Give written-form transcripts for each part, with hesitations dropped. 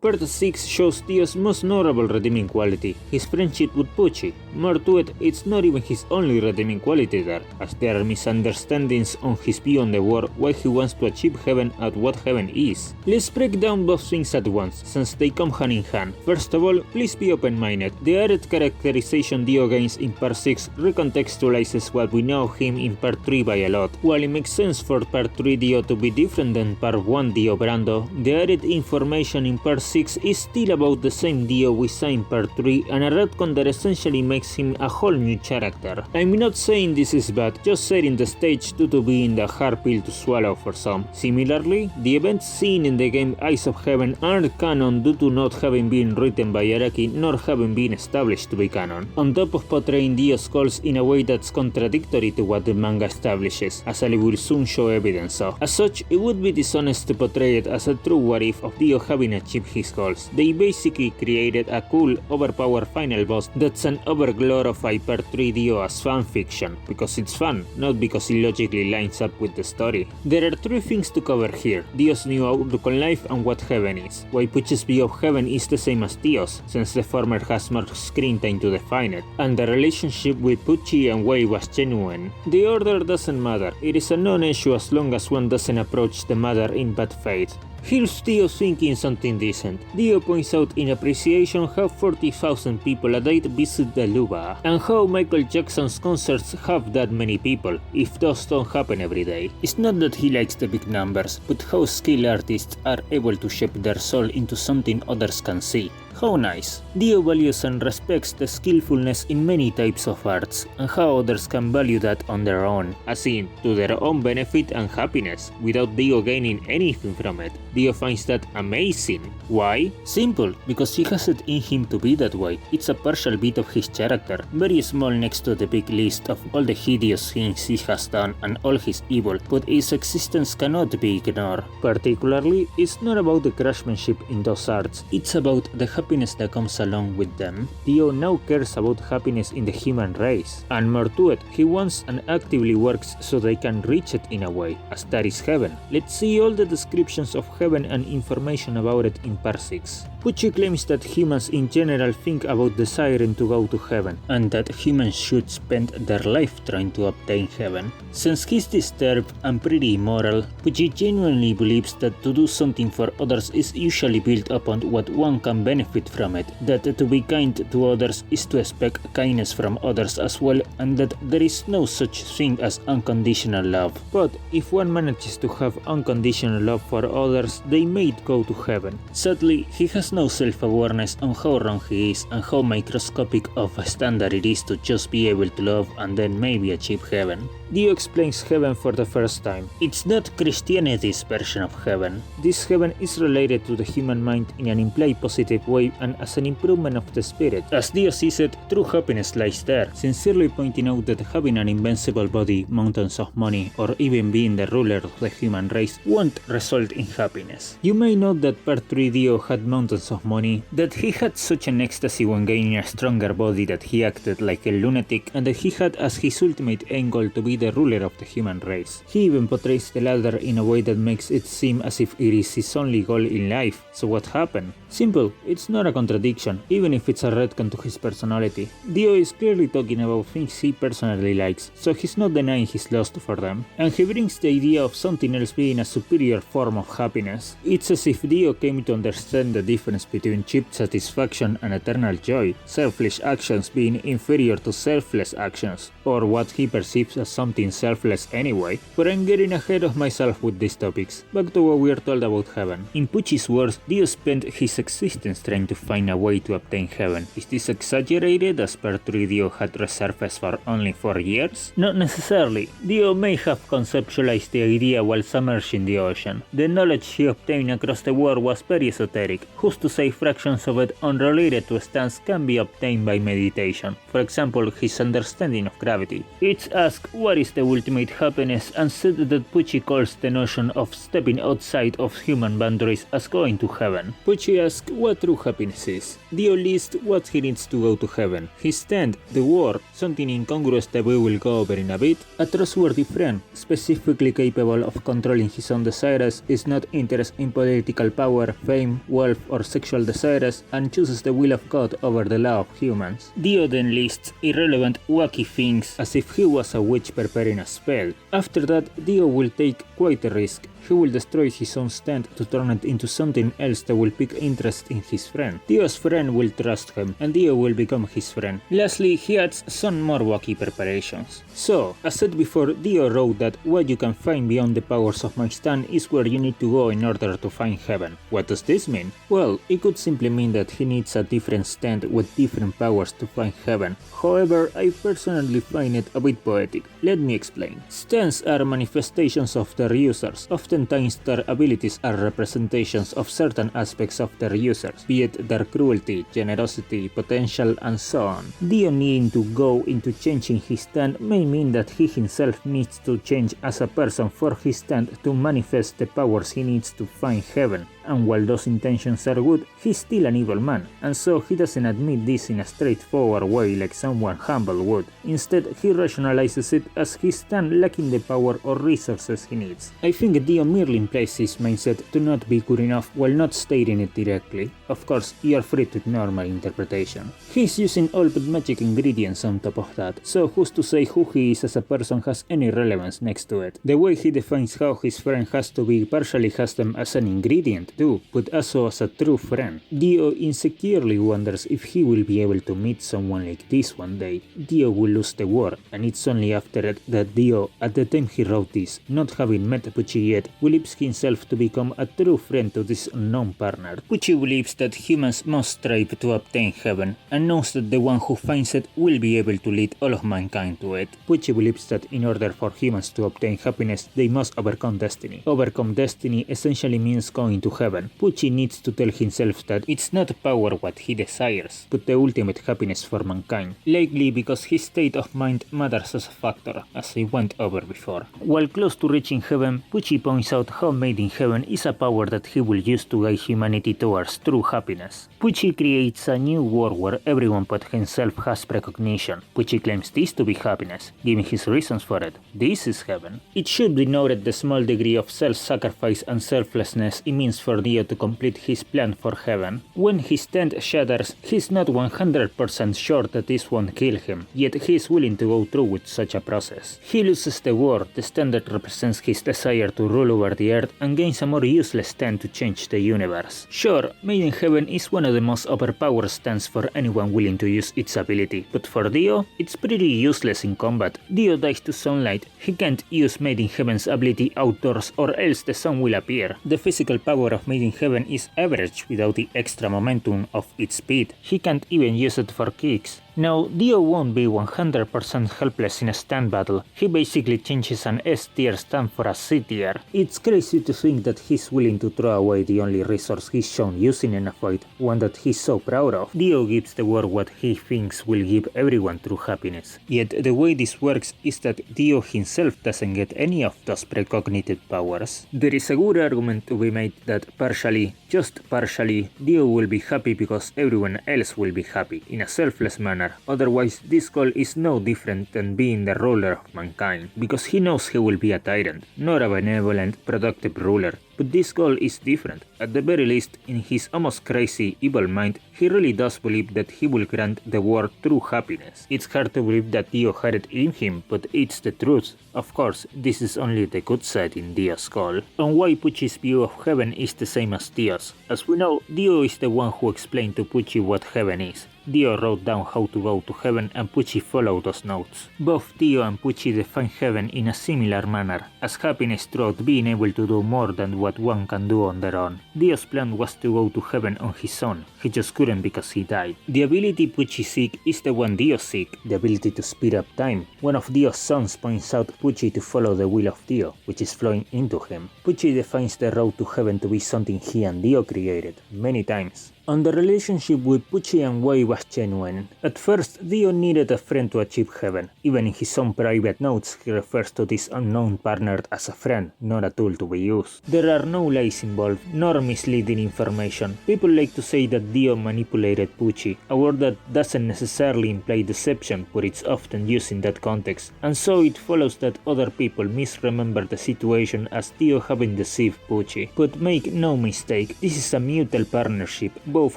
Part 6 shows Dio's most notable redeeming quality, his friendship with Pucci. More to it, it's not even his only redeeming quality there, as there are misunderstandings on his view on the world, why he wants to achieve heaven and what heaven is. Let's break down both things at once, since they come hand in hand. First of all, please be open-minded. The added characterization Dio gains in Part 6 recontextualizes what we know of him in Part 3 by a lot. While it makes sense for Part 3 Dio to be different than Part 1 Dio Brando, the added information in Part 6 is still about the same Dio we saw in Part 3 and a retcon that essentially makes him a whole new character. I'm not saying this is bad, just setting the stage due to being the hard pill to swallow for some. Similarly, the events seen in the game Eyes of Heaven aren't canon due to not having been written by Araki nor having been established to be canon, on top of portraying Dio's goals in a way that's contradictory to what the manga establishes, as I will soon show evidence of. As such, it would be dishonest to portray it as a true what if of Dio having achieved his goals. They basically created a cool, overpowered final boss that's an over-glorified Part 3 Dio as fanfiction, because it's fun, not because it logically lines up with the story. There are three things to cover here: Dio's new outlook on life and what heaven is, why Pucci's view of heaven is the same as Dio's, since the former has more screen time to define it, and the relationship with Pucci and why it was genuine. The order doesn't matter, it is a non-issue as long as one doesn't approach the matter in bad faith. Here's Dio thinking something decent. Dio points out in appreciation how 40,000 people a day visit the Luba, and how Michael Jackson's concerts have that many people, if those don't happen every day. It's not that he likes the big numbers, but how skilled artists are able to shape their soul into something others can see. How nice. Dio values and respects the skillfulness in many types of arts, and how others can value that on their own, as in, to their own benefit and happiness, without Dio gaining anything from it. Dio finds that amazing. Why? Simple, because he has it in him to be that way. It's a partial bit of his character, very small next to the big list of all the hideous things he has done and all his evil, but its existence cannot be ignored. Particularly, it's not about the craftsmanship in those arts, it's about the happiness that comes along with them. Dio now cares about happiness in the human race, and more to it, he wants and actively works so they can reach it in a way, as that is heaven. Let's see all the descriptions of heaven and information about it in Part 6. Pucci claims that humans in general think about desiring to go to heaven, and that humans should spend their life trying to obtain heaven. Since he's disturbed and pretty immoral, Pucci genuinely believes that to do something for others is usually built upon what one can benefit from it, that to be kind to others is to expect kindness from others as well, and that there is no such thing as unconditional love. But if one manages to have unconditional love for others, they may go to heaven. Sadly, he has no self-awareness on how wrong he is and how microscopic of a standard it is to just be able to love and then maybe achieve heaven. Dio explains heaven for the first time. It's not Christianity's version of heaven. This heaven is related to the human mind in an implied positive way and as an improvement of the spirit. As Dio sees it, true happiness lies there, sincerely pointing out that having an invincible body, mountains of money, or even being the ruler of the human race won't result in happiness. You may note that Part 3 Dio had mountains of money, that he had such an ecstasy when gaining a stronger body that he acted like a lunatic, and that he had as his ultimate end goal to be the ruler of the human race. He even portrays the latter in a way that makes it seem as if it is his only goal in life. So what happened? Simple, it's not a contradiction, even if it's a retcon to his personality. Dio is clearly talking about things he personally likes, so he's not denying his lust for them. And he brings the idea of something else being a superior form of happiness. It's as if Dio came to understand the difference between cheap satisfaction and eternal joy, selfish actions being inferior to selfless actions, or what he perceives as something selfless anyway. But I'm getting ahead of myself with these topics. Back to what we are told about heaven. In Pucci's words, Dio spent his existence trying to find a way to obtain heaven. Is this exaggerated, as Part 3 Dio had resurfaced for only 4 years? Not necessarily. Dio may have conceptualized the idea while submerged in the ocean. The knowledge he obtained across the world was very esoteric. Who's to say fractions of it unrelated to a stance can be obtained by meditation? For example, his understanding of gravity. It's asked what is the ultimate happiness, and said that Pucci calls the notion of stepping outside of human boundaries as going to heaven. Pucci asks what true happiness is. Dio lists what he needs to go to heaven. His stand, the war, something incongruous that we will go over in a bit, a trustworthy friend, specifically capable of controlling his own desires, is not interested in political power, fame, wealth or sexual desires, and chooses the will of God over the law of humans. Dio then lists irrelevant, wacky things as if he was a witch preparing a spell. After that, Dio will take quite a risk. He will destroy his own stand to turn it into something else that will pique interest in his friend. Dio's friend will trust him, and Dio will become his friend. Lastly, he adds some more wacky preparations. So, as said before, Dio wrote that what you can find beyond the powers of my stand is where you need to go in order to find heaven. What does this mean? Well, it could simply mean that he needs a different stand with different powers to find heaven. However, I personally find it a bit poetic. Let me explain. Stands are manifestations of their users. Oftentimes their abilities are representations of certain aspects of their users, be it their cruelty, generosity, potential, and so on. Dio needing to go into changing his stand may mean that he himself needs to change as a person for his stand to manifest the powers he needs to find heaven. And while those intentions are good, he's still an evil man, and so he doesn't admit this in a straightforward way like someone humble would. Instead, he rationalizes it as his stand lacking the power or resources he needs. I think Dio merely implies his mindset to not be good enough while not stating it directly. Of course, you are free to ignore my interpretation. He's using all but magic ingredients on top of that, so who's to say who he is as a person has any relevance next to it. The way he defines how his friend has to be partially has them as an ingredient too, but also as a true friend. Dio insecurely wonders if he will be able to meet someone like this one day. Dio will lose the war, and it's only after it that Dio, at the time he wrote this, not having met Pucci yet, believes himself to become a true friend to this unknown partner. Pucci believes that humans must strive to obtain heaven, and knows that the one who finds it will be able to lead all of mankind to it. Pucci believes that in order for humans to obtain happiness, they must overcome destiny. Overcome destiny essentially means going to heaven. Pucci needs to tell himself that it's not power what he desires, but the ultimate happiness for mankind, likely because his state of mind matters as a factor, as I went over before. While close to reaching heaven, Pucci points out how made in heaven is a power that he will use to guide humanity towards true happiness. Pucci creates a new world where everyone but himself has recognition. Pucci claims this to be happiness, giving his reasons for it. This is heaven. It should be noted the small degree of self-sacrifice and selflessness it means for Dio to complete his plan for heaven. When his stand shatters, he's not 100% sure that this won't kill him, yet he is willing to go through with such a process. He loses the war, the stand that represents his desire to rule over the earth, and gains a more useless stand to change the universe. Sure, Made in Heaven is one of the most overpowered stands for anyone willing to use its ability, but for Dio, it's pretty useless in combat. Dio dies to sunlight. He can't use Made in Heaven's ability outdoors or else the sun will appear. The physical power of Made in Heaven is average without the extra momentum of its speed. He can't even use it for kicks. Now, Dio won't be 100% helpless in a stand battle. He basically changes an S-tier stand for a C-tier. It's crazy to think that he's willing to throw away the only resource he's shown using in a fight, one that he's so proud of. Dio gives the world what he thinks will give everyone true happiness. Yet the way this works is that Dio himself doesn't get any of those precognitive powers. There is a good argument to be made that partially, just partially, Dio will be happy because everyone else will be happy, in a selfless manner. Otherwise, this goal is no different than being the ruler of mankind, because he knows he will be a tyrant, not a benevolent, productive ruler. But this goal is different. At the very least, in his almost crazy, evil mind, he really does believe that he will grant the world true happiness. It's hard to believe that Dio had it in him, but it's the truth. Of course, this is only the good side in Dio's goal. On why Pucci's view of heaven is the same as Dio's. As we know, Dio is the one who explained to Pucci what heaven is. Dio wrote down how to go to heaven and Pucci followed those notes. Both Dio and Pucci define heaven in a similar manner, as happiness throughout being able to do more than what one can do on their own. Dio's plan was to go to heaven on his own, he just couldn't because he died. The ability Pucci seeks is the one Dio seeks, the ability to speed up time. One of Dio's sons points out Pucci to follow the will of Dio, which is flowing into him. Pucci defines the road to heaven to be something he and Dio created, many times. and the relationship with Pucci and Wei was genuine. At first, Dio needed a friend to achieve heaven. Even in his own private notes, he refers to this unknown partner as a friend, not a tool to be used. There are no lies involved, nor misleading information. People like to say that Dio manipulated Pucci, a word that doesn't necessarily imply deception, but it's often used in that context, and so it follows that other people misremember the situation as Dio having deceived Pucci. But make no mistake, this is a mutual partnership, both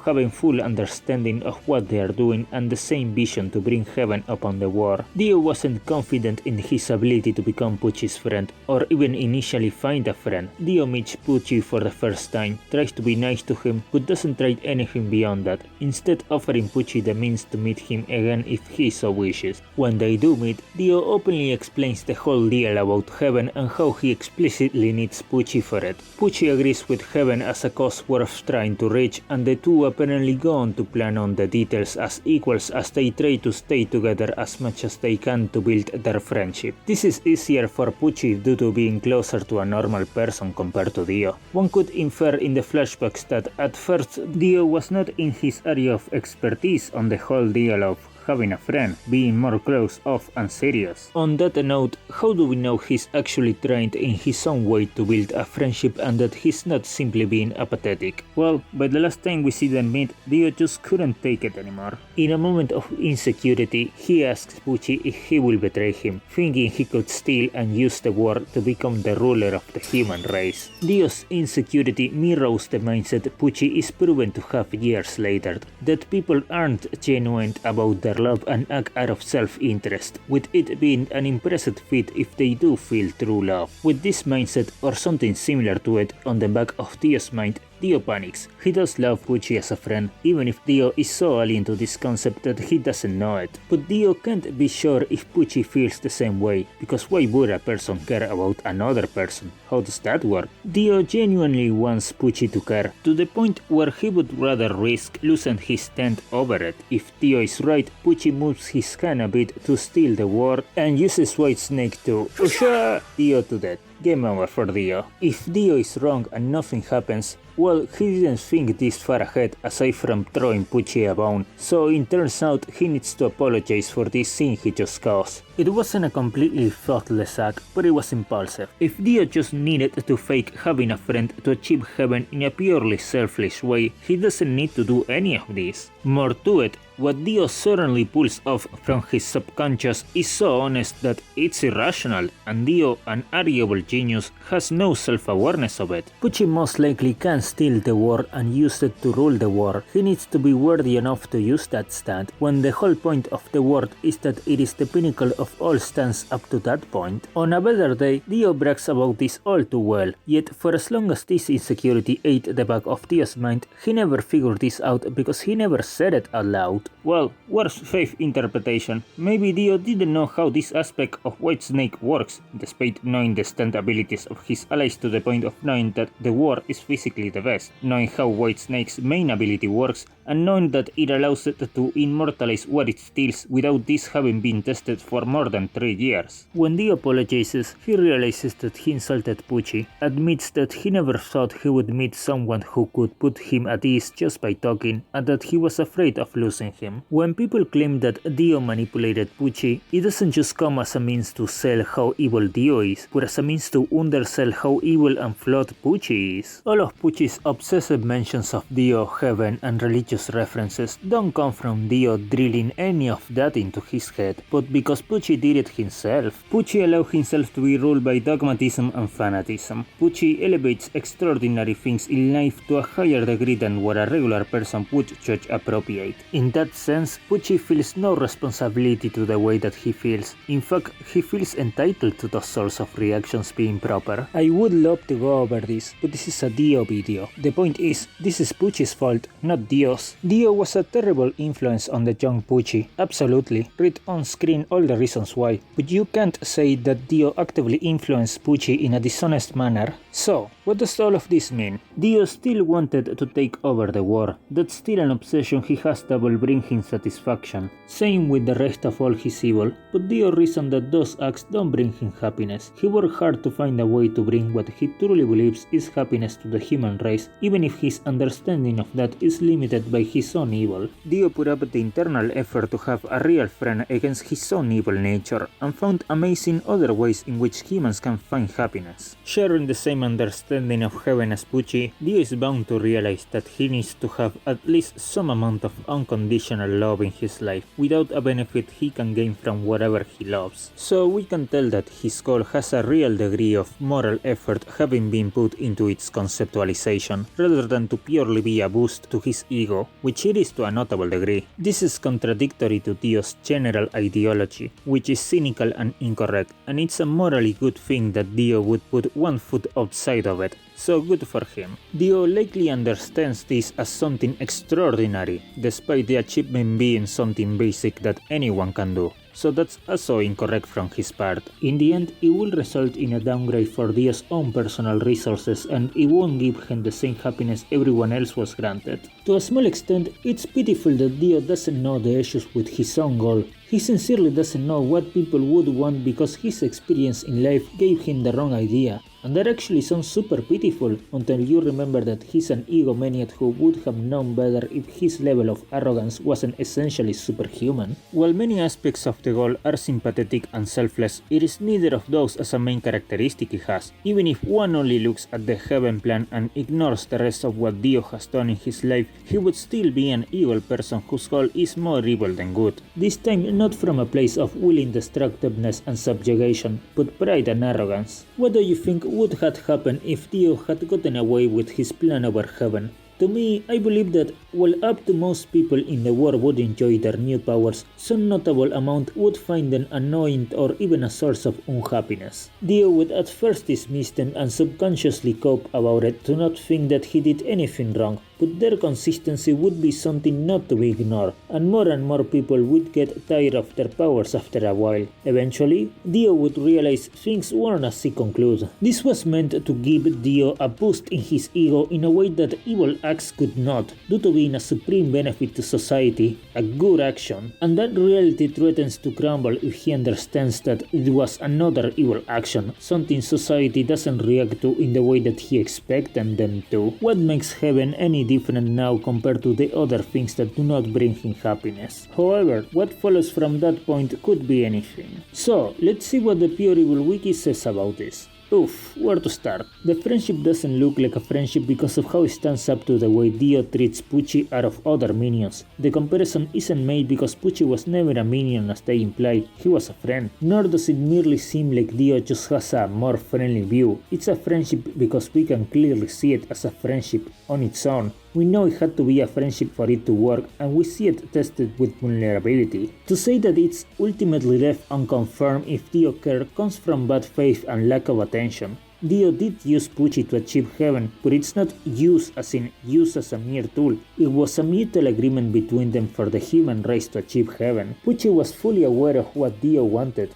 having full understanding of what they are doing and the same vision to bring heaven upon the world. Dio wasn't confident in his ability to become Pucci's friend, or even initially find a friend. Dio meets Pucci for the first time, tries to be nice to him, but doesn't try anything beyond that, instead offering Pucci the means to meet him again if he so wishes. When they do meet, Dio openly explains the whole deal about heaven and how he explicitly needs Pucci for it. Pucci agrees with heaven as a cause worth trying to reach, and the two apparently go on to plan on the details as equals as they try to stay together as much as they can to build their friendship. This is easier for Pucci due to being closer to a normal person compared to Dio. One could infer in the flashbacks that at first Dio was not in his area of expertise on the whole deal of having a friend, being more close off and serious. On that note, how do we know he's actually trained in his own way to build a friendship and that he's not simply being apathetic? Well, by the last time we see them meet, Dio just couldn't take it anymore. In a moment of insecurity, he asks Pucci if he will betray him, thinking he could steal and use the world to become the ruler of the human race. Dio's insecurity mirrors the mindset Pucci is proven to have years later, that people aren't genuine about their love and act out of self-interest, with it being an impressive feat if they do feel true love. With this mindset, or something similar to it, on the back of Dio's mind, Dio panics. He does love Pucci as a friend, even if Dio is so alien to this concept that he doesn't know it. But Dio can't be sure if Pucci feels the same way, because why would a person care about another person? How does that work? Dio genuinely wants Pucci to care, to the point where he would rather risk losing his tent over it. If Dio is right, Pucci moves his hand a bit to steal the world and uses White Snake to usha Dio to death. Game over for Dio. If Dio is wrong and nothing happens, well, he didn't think this far ahead aside from throwing Pucci a bone, so it turns out he needs to apologize for this scene he just caused. It wasn't a completely thoughtless act, but it was impulsive. If Dio just needed to fake having a friend to achieve heaven in a purely selfish way, he doesn't need to do any of this. More to it, what Dio certainly pulls off from his subconscious is so honest that it's irrational, and Dio, an arguable genius, has no self-awareness of it. Pucci most likely can steal the war and use it to rule the war. He needs to be worthy enough to use that stand, when the whole point of the world is that it is the pinnacle of all stands up to that point. On a better day, Dio brags about this all too well, yet for as long as this insecurity ate the back of Dio's mind, he never figured this out because he never said it out loud. Well, worst faith interpretation. Maybe Dio didn't know how this aspect of White Snake works, despite knowing the stand abilities of his allies to the point of knowing that the war is physically the best, knowing how White Snake's main ability works, and knowing that it allows it to immortalize what it steals without this having been tested for more than 3 years. When Dio apologizes, he realizes that he insulted Pucci, admits that he never thought he would meet someone who could put him at ease just by talking, and that he was afraid of losing him. When people claim that Dio manipulated Pucci, it doesn't just come as a means to sell how evil Dio is, but as a means to undersell how evil and flawed Pucci is. All of Pucci's obsessive mentions of Dio, heaven, and religious references don't come from Dio drilling any of that into his head, but because Pucci did it himself. Pucci allowed himself to be ruled by dogmatism and fanatism. Pucci elevates extraordinary things in life to a higher degree than what a regular person would judge appropriate. In that sense, Pucci feels no responsibility to the way that he feels. In fact, he feels entitled to those sorts of reactions being proper. I would love to go over this, but this is a Dio video. The point is, this is Pucci's fault, not Dio's. Dio was a terrible influence on the young Pucci, absolutely. Read on screen all the reasons why. But you can't say that Dio actively influenced Pucci in a dishonest manner. So, what What does all of this mean? Dio still wanted to take over the war. That's still an obsession he has that will bring him satisfaction. Same with the rest of all his evil, but Dio reasoned that those acts don't bring him happiness. He worked hard to find a way to bring what he truly believes is happiness to the human race, even if his understanding of that is limited by his own evil. Dio put up the internal effort to have a real friend against his own evil nature, and found amazing other ways in which humans can find happiness. Sharing the same understanding of heaven as Pucci, Dio is bound to realize that he needs to have at least some amount of unconditional love in his life, without a benefit he can gain from whatever he loves. So we can tell that his goal has a real degree of moral effort having been put into its conceptualization, rather than to purely be a boost to his ego, which it is to a notable degree. This is contradictory to Dio's general ideology, which is cynical and incorrect, and it's a morally good thing that Dio would put one foot outside of it. So good for him. Dio likely understands this as something extraordinary, despite the achievement being something basic that anyone can do. So that's also incorrect from his part. In the end, it will result in a downgrade for Dio's own personal resources, and it won't give him the same happiness everyone else was granted. To a small extent, it's pitiful that Dio doesn't know the issues with his own goal. He sincerely doesn't know what people would want because his experience in life gave him the wrong idea. And that actually sounds super pitiful until you remember that he's an egomaniac who would have known better if his level of arrogance wasn't essentially superhuman. While many aspects of the goal are sympathetic and selfless, it is neither of those as a main characteristic he has. Even if one only looks at the heaven plan and ignores the rest of what Dio has done in his life, he would still be an evil person whose goal is more evil than good. This time not from a place of willing destructiveness and subjugation, but pride and arrogance. What do you think would have happened if Dio had gotten away with his plan over heaven? To me, I believe that while up to most people in the world would enjoy their new powers, some notable amount would find them annoying or even a source of unhappiness. Dio would at first dismiss them and subconsciously cope about it to not think that he did anything wrong, but their consistency would be something not to be ignored, and more people would get tired of their powers after a while. Eventually, Dio would realize things weren't as he concluded. This was meant to give Dio a boost in his ego in a way that evil acts could not, due to being a supreme benefit to society, a good action, and that reality threatens to crumble if he understands that it was another evil action, something society doesn't react to in the way that he expected them to. What makes heaven any different now compared to the other things that do not bring him happiness? However, what follows from that point could be anything. So, let's see what the Pure Evil Wiki says about this. Oof, where to start? The friendship doesn't look like a friendship because of how it stands up to the way Dio treats Pucci out of other minions. The comparison isn't made because Pucci was never a minion as they imply, he was a friend. Nor does it merely seem like Dio just has a more friendly view. It's a friendship because we can clearly see it as a friendship on its own. We know it had to be a friendship for it to work, and we see it tested with vulnerability. To say that it's ultimately left unconfirmed if Dio cared comes from bad faith and lack of attention. Dio did use Pucci to achieve heaven, but it's not use as in use as a mere tool. It was a mutual agreement between them for the human race to achieve heaven. Pucci was fully aware of what Dio wanted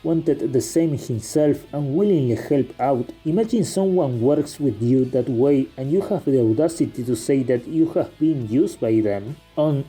the same himself, and willingly helped out. Imagine someone works with you that way and you have the audacity to say that you have been used by them.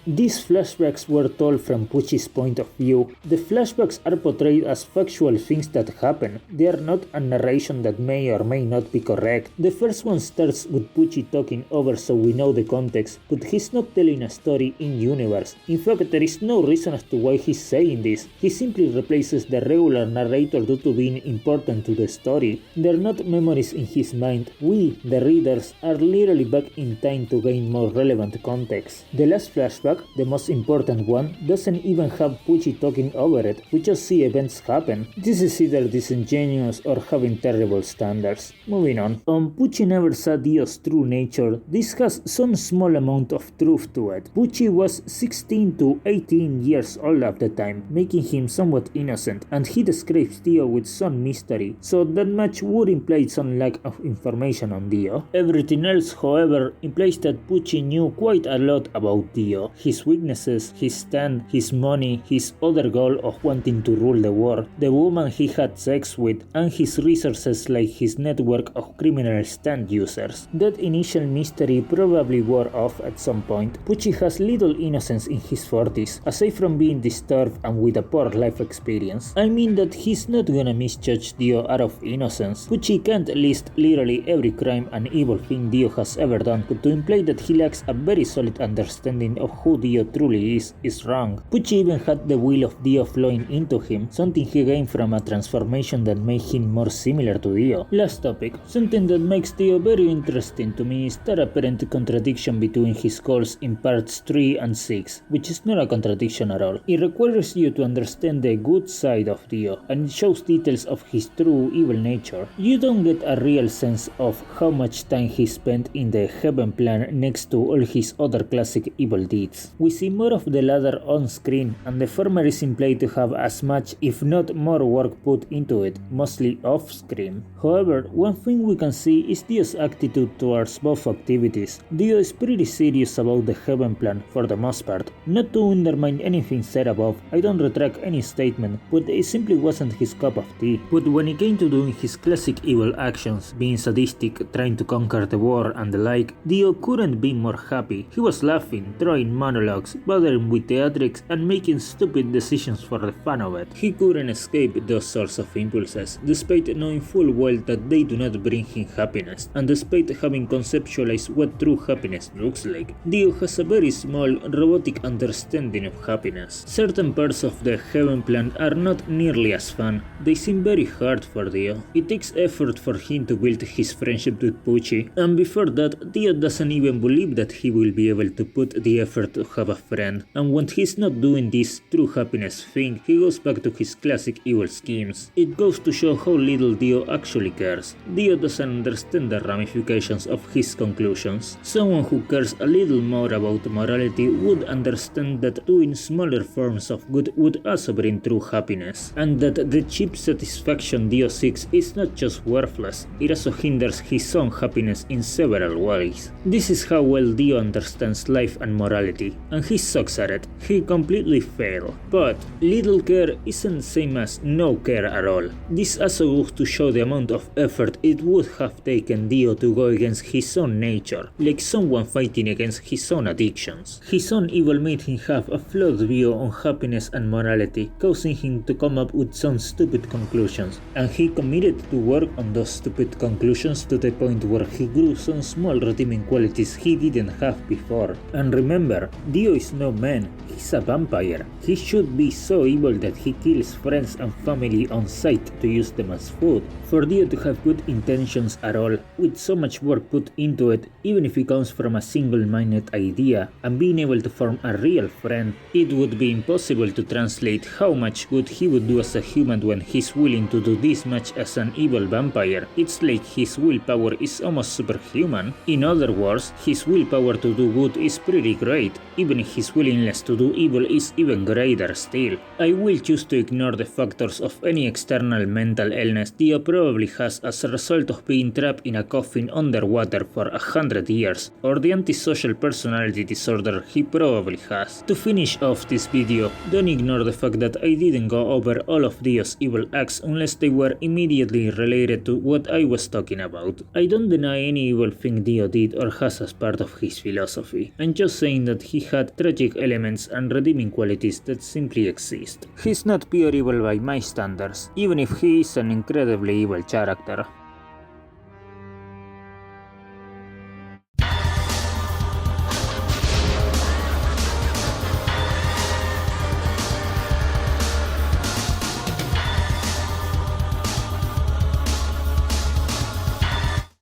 These flashbacks were told from Pucci's point of view. The flashbacks are portrayed as factual things that happen. They are not a narration that may or may not be correct. The first one starts with Pucci talking over so we know the context, but he's not telling a story in universe. In fact, there is no reason as to why he's saying this. He simply replaces the regular narrator due to being important to the story. They're not memories in his mind. We, the readers, are literally back in time to gain more relevant context. The last flashback, the most important one, doesn't even have Pucci talking over it. We just see events happen. This is either disingenuous or having terrible standards. Moving on. Pucci never saw Dio's true nature. This has some small amount of truth to it. Pucci was 16 to 18 years old at the time, making him somewhat innocent, and he describes Dio with some mystery, so that much would imply some lack of information on Dio. Everything else, however, implies that Pucci knew quite a lot about Dio. Dio, his weaknesses, his stand, his money, his other goal of wanting to rule the world, the woman he had sex with, and his resources like his network of criminal stand users. That initial mystery probably wore off at some point. Pucci has little innocence in his 40s, aside from being disturbed and with a poor life experience. I mean that he's not gonna misjudge Dio out of innocence. Pucci can't list literally every crime and evil thing Dio has ever done to imply that he lacks a very solid understanding of who Dio truly is wrong. Pucci even had the will of Dio flowing into him, something he gained from a transformation that made him more similar to Dio. Last topic. Something that makes Dio very interesting to me is that apparent contradiction between his goals in parts 3 and 6, which is not a contradiction at all. It requires you to understand the good side of Dio, and it shows details of his true evil nature. You don't get a real sense of how much time he spent in the heaven plan next to all his other classic evil deeds. We see more of the latter on screen, and the former is implied to have as much if not more work put into it, mostly off screen. However, one thing we can see is Dio's attitude towards both activities. Dio is pretty serious about the heaven plan for the most part. Not to undermine anything said above, I don't retract any statement, but it simply wasn't his cup of tea. But when it came to doing his classic evil actions, being sadistic, trying to conquer the war and the like, Dio couldn't be more happy. He was laughing, throwing monologues, bothering with theatrics, and making stupid decisions for the fun of it. He couldn't escape those sorts of impulses, despite knowing full well that they do not bring him happiness, and despite having conceptualized what true happiness looks like. Dio has a very small, robotic understanding of happiness. Certain parts of the heaven plan are not nearly as fun. They seem very hard for Dio. It takes effort for him to build his friendship with Pucci, and before that, Dio doesn't even believe that he will be able to put the effort to have a friend, and when he's not doing this true happiness thing, he goes back to his classic evil schemes. It goes to show how little Dio actually cares. Dio doesn't understand the ramifications of his conclusions. Someone who cares a little more about morality would understand that doing smaller forms of good would also bring true happiness, and that the cheap satisfaction Dio seeks is not just worthless, it also hinders his own happiness in several ways. This is how well Dio understands life and morality, and he sucks at it. He completely fails. But little care isn't the same as no care at all. This also goes to show the amount of effort it would have taken Dio to go against his own nature, like someone fighting against his own addictions. His own evil made him have a flawed view on happiness and morality, causing him to come up with some stupid conclusions, and he committed to work on those stupid conclusions to the point where he grew some small redeeming qualities he didn't have before. And remember, Dio is no man, he's a vampire. He should be so evil that he kills friends and family on sight to use them as food. For Dio to have good intentions at all, with so much work put into it, even if it comes from a single-minded idea, and being able to form a real friend, it would be impossible to translate how much good he would do as a human when he's willing to do this much as an evil vampire. It's like his willpower is almost superhuman. In other words, his willpower to do good is pretty great, even if his willingness to do evil is even greater still. I will choose to ignore the factors of any external mental illness Dio probably has as a result of being trapped in a coffin underwater for 100 years, or the antisocial personality disorder he probably has. To finish off this video, don't ignore the fact that I didn't go over all of Dio's evil acts unless they were immediately related to what I was talking about. I don't deny any evil thing Dio did or has as part of his philosophy. I'm just saying that he had tragic elements and redeeming qualities that simply exist. He's not pure evil by my standards, even if he is an incredibly evil character.